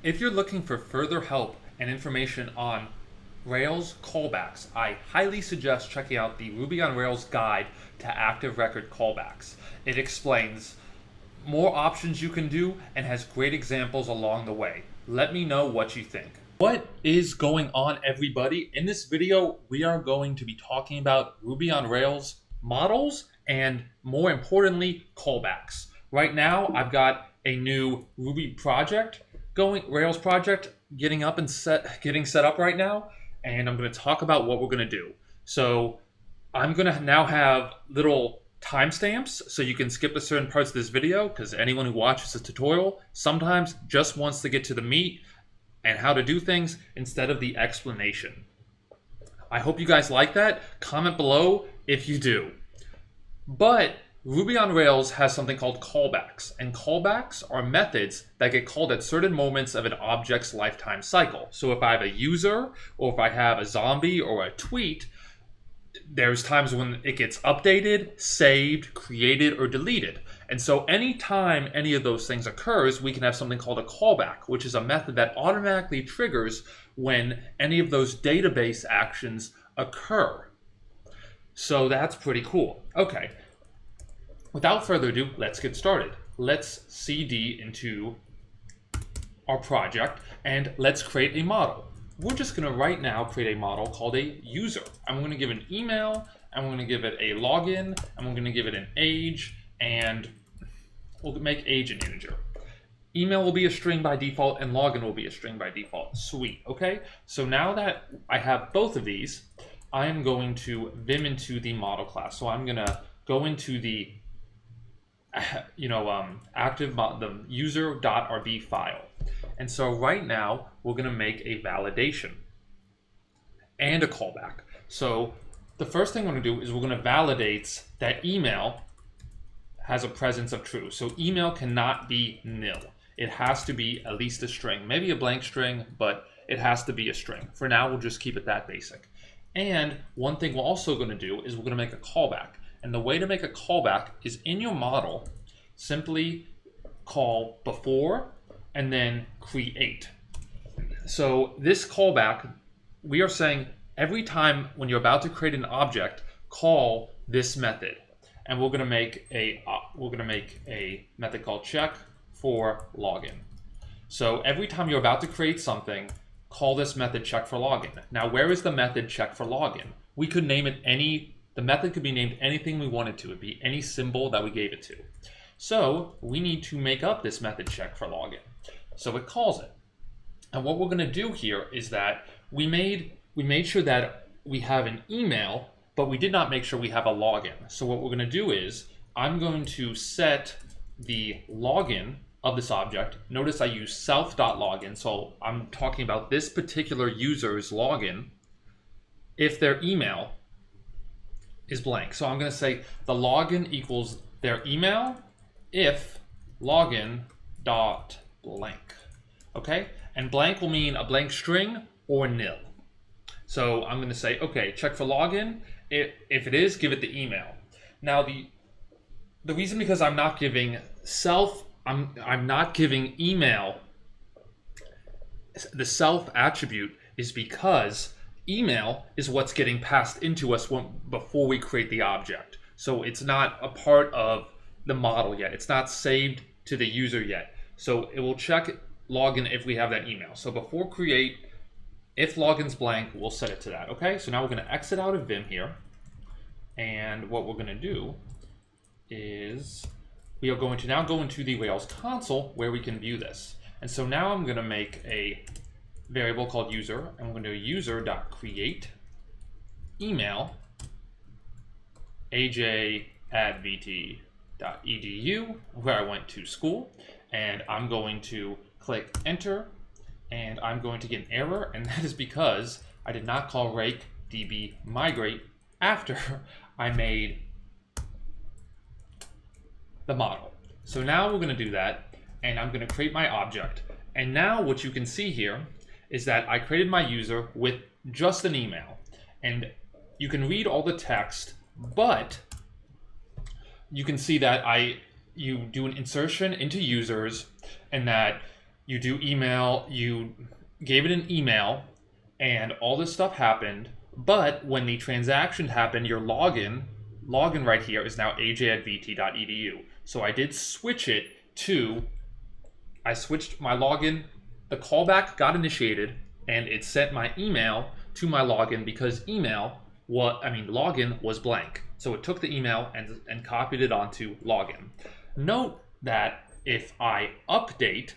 If you're looking for further help and information on Rails callbacks, I highly suggest checking out the Ruby on Rails guide to active record callbacks. It explains more options you can do and has great examples along the way. Let me know what you think. What is going on, everybody? In this video, we are going to be talking about Ruby on Rails models and, more importantly, callbacks. Right now, I've got a new Ruby project Rails project getting set up right now, and I'm going to talk about what we're going to do. So I'm going to now have little timestamps so you can skip the certain parts of this video, because anyone who watches this tutorial sometimes just wants to get to the meat and how to do things instead of the explanation. I hope you guys like that. Comment below if you do. But Ruby on Rails has something called callbacks, and callbacks are methods that get called at certain moments of an object's lifetime cycle. So if I have a user, or if I have a zombie or a tweet, there's times when it gets updated, saved, created, or deleted. And so anytime any of those things occurs, we can have something called a callback, which is a method that automatically triggers when any of those database actions occur. So that's pretty cool. Okay. Without further ado, let's get started. Let's CD into our project and let's create a model. We're just going to right now create a model called a user. I'm going to give an email, I'm going to give it a login, I'm going to give it an age, and we'll make age an integer. Email will be a string by default and login will be a string by default. Sweet, okay? So now that I have both of these, I am going to vim into the model class. So I'm going to go into the the user.rb file. And so right now we're going to make a validation and a callback. So the first thing we're going to do is we're going to validate that email has a presence of true. So email cannot be nil. It has to be at least a string, maybe a blank string, but it has to be a string. For now, we'll just keep it that basic. And one thing we're also going to do is we're going to make a callback. And the way to make a callback is in your model, simply call before and then create. So this callback, we are saying every time when you're about to create an object, call this method. And we're going to make a method called check for login. So every time you're about to create something, call this method check for login. Now, where is the method check for login? We could name it the method could be named anything we wanted to. It'd be any symbol that we gave it to. So we need to make up this method check for login. So it calls it. And what we're going to do here is that we made sure that we have an email, but we did not make sure we have a login. So what we're going to do is I'm going to set the login of this object. Notice I use self.login. So I'm talking about this particular user's login if their email is blank. So I'm going to say the login equals their email if login dot blank. Okay, and blank will mean a blank string or nil. So I'm going to say, okay, check for login. If it is, give it the email. Now the reason because I'm not giving I'm not giving email the self attribute is because email is what's getting passed into us before we create the object. So it's not a part of the model yet. It's not saved to the user yet. So it will check login if we have that email. So before create, if login's blank, we'll set it to that. Okay, so now we're going to exit out of Vim here. And what we're going to do is we are going to now go into the Rails console where we can view this. And so now I'm going to make a variable called user, and we're going to do user.create email aj@vt.edu, where I went to school, and I'm going to click enter, and I'm going to get an error, and that is because I did not call rake db migrate after I made the model. So now we're going to do that, and I'm going to create my object. And now what you can see here is that I created my user with just an email. And you can read all the text, but you can see that you do an insertion into users, and that you do email, you gave it an email, and all this stuff happened. But when the transaction happened, your login right here is now aj@vt.edu. So I did switch it to, I switched my login, the callback got initiated, and it sent my email to my login because login was blank. So it took the email and copied it onto login. Note that if I update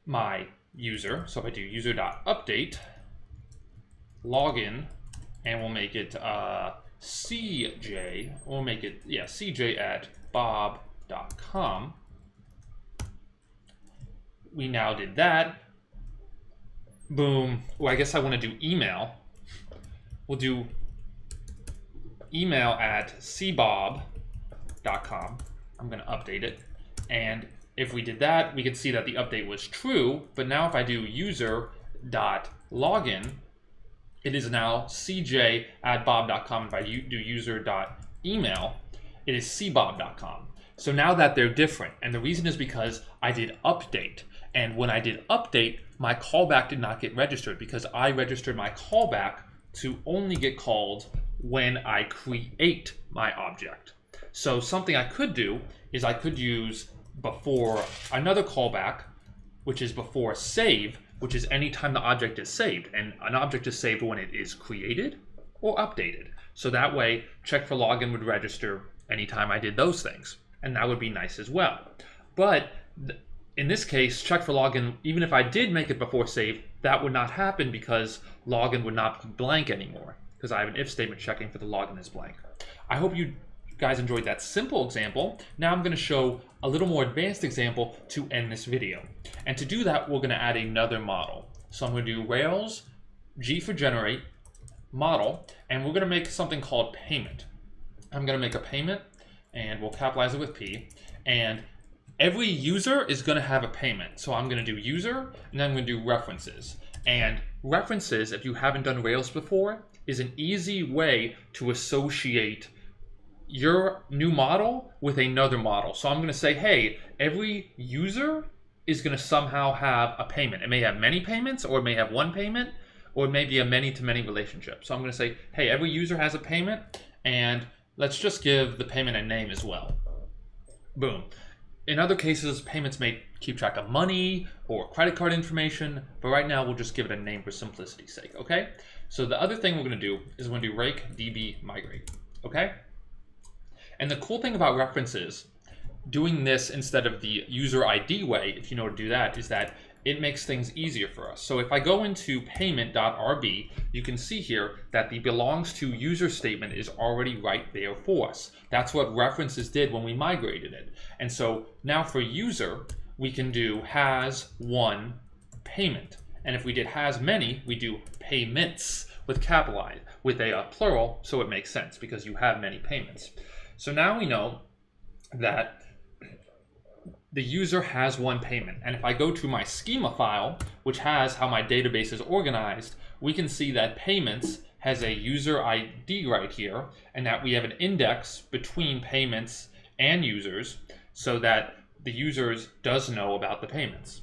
my user, so if I do user.update login, and we'll make it CJ, we'll make it, CJ@bob.com. We now did that. Boom. Well, I guess I want to do email. We'll do email@cbob.com. I'm going to update it. And if we did that, we could see that the update was true. But now if I do user.login, it is now cj@bob.com. If I do user.email, it is cbob.com. So now that they're different, and the reason is because I did update. And when I did update, my callback did not get registered because I registered my callback to only get called when I create my object. So something I could do is I could use before another callback, which is before save, which is anytime the object is saved. And an object is saved when it is created or updated. So that way, check for login would register anytime I did those things. And that would be nice as well. But in this case, check for login, even if I did make it before save, that would not happen because login would not be blank anymore, because I have an if statement checking for the login is blank. I hope you guys enjoyed that simple example. Now I'm going to show a little more advanced example to end this video. And to do that, we're going to add another model. So I'm going to do Rails, G for generate, model, and we're going to make something called payment. I'm going to make a payment, and we'll capitalize it with P. And every user is going to have a payment. So I'm going to do user, and then I'm going to do references. And references, if you haven't done Rails before, is an easy way to associate your new model with another model. So I'm going to say, hey, every user is going to somehow have a payment. It may have many payments, or it may have one payment, or it may be a many-to-many relationship. So I'm going to say, hey, every user has a payment, and let's just give the payment a name as well. Boom. In other cases, payments may keep track of money or credit card information, but right now we'll just give it a name for simplicity's sake, okay? So the other thing we're going to do is we're going to do rake db migrate, okay? And the cool thing about references, doing this instead of the user ID way, if you know how to do that, is that it makes things easier for us. So if I go into payment.rb, you can see here that the belongs to user statement is already right there for us. That's what references did when we migrated it. And so now for user, we can do has one payment. And if we did has many, we do payments with capital I, with a plural, so it makes sense because you have many payments. So now we know that the user has one payment. And if I go to my schema file, which has how my database is organized, we can see that payments has a user ID right here, and that we have an index between payments and users so that the users does know about the payments.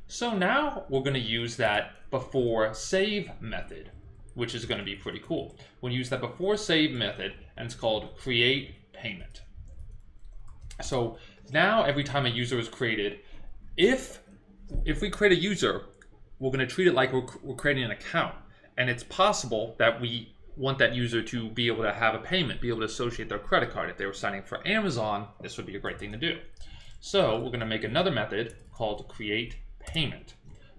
So now we're going to use that before save method, which is going to be pretty cool. We'll use that before save method, and it's called create payment. So now every time a user is created, if we create a user, we're going to treat it like we're creating an account. And it's possible that we want that user to be able to have a payment, be able to associate their credit card. If they were signing for Amazon, this would be a great thing to do. So we're going to make another method called create payment.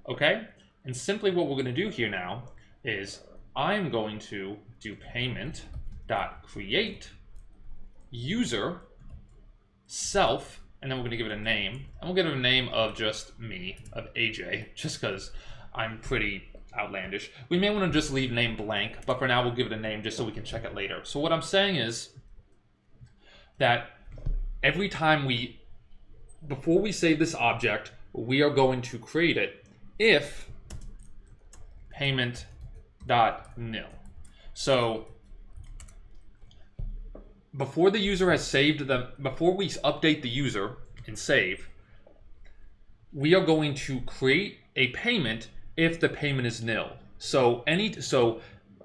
Okay? And simply what we're going to do here now is I'm going to do payment.create user self, and then we're going to give it a name, and we'll give it a name of just me, of AJ, just because I'm pretty outlandish. We may want to just leave name blank, but for now we'll give it a name just so we can check it later. So what I'm saying is that every time before we save this object, we are going to create it if payment.nil. So before the user has saved before we update the user and save, we are going to create a payment if the payment is nil. So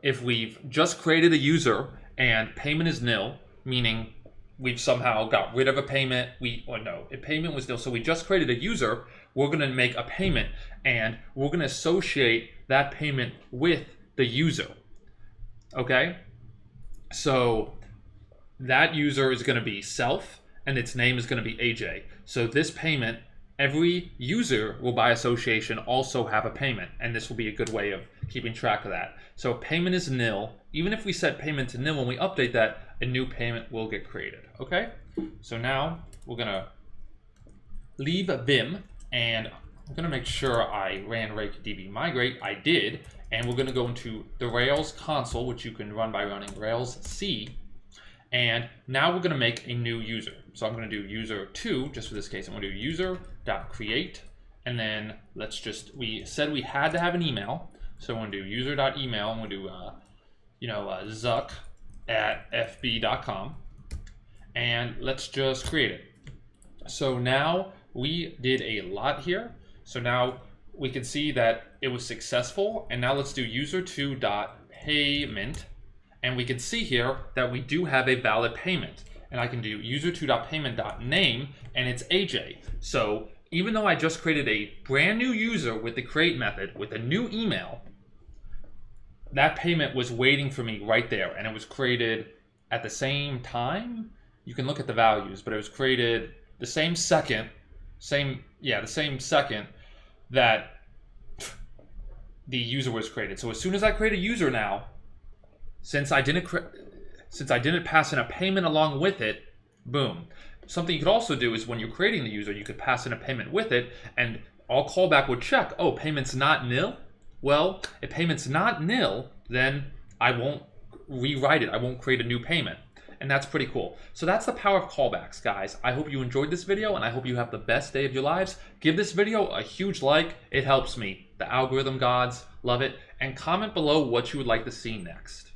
if we've just created a user and payment is nil, meaning we've somehow got rid of a payment, a payment was nil, so we just created a user, we're going to make a payment and we're going to associate that payment with the user. Okay? So that user is going to be self and its name is going to be AJ. So this payment, every user will by association also have a payment, and this will be a good way of keeping track of that. So if payment is nil, even if we set payment to nil, when we update that, a new payment will get created. Okay? So now we're going to leave Vim, and I'm going to make sure I ran rakedb migrate. I did, and we're going to go into the Rails console, which you can run by running Rails C. And now we're going to make a new user. So I'm going to do user2, just for this case. I'm going to do user.create. And then we said we had to have an email. So I'm going to do user.email. I'm going to do, zuck@fb.com. And let's just create it. So now we did a lot here. So now we can see that it was successful. And now let's do user2.payment. And we can see here that we do have a valid payment. And I can do user2.payment.name, and it's AJ. So even though I just created a brand new user with the create method with a new email, that payment was waiting for me right there. And it was created at the same time. You can look at the values, but it was created the same second, the same second that the user was created. So as soon as I create a user now, since I didn't pass in a payment along with it, boom. Something you could also do is when you're creating the user, you could pass in a payment with it, and all callback would check, oh, payment's not nil? Well, if payment's not nil, then I won't rewrite it. I won't create a new payment. And that's pretty cool. So that's the power of callbacks, guys. I hope you enjoyed this video, and I hope you have the best day of your lives. Give this video a huge like. It helps me. The algorithm gods love it. And comment below what you would like to see next.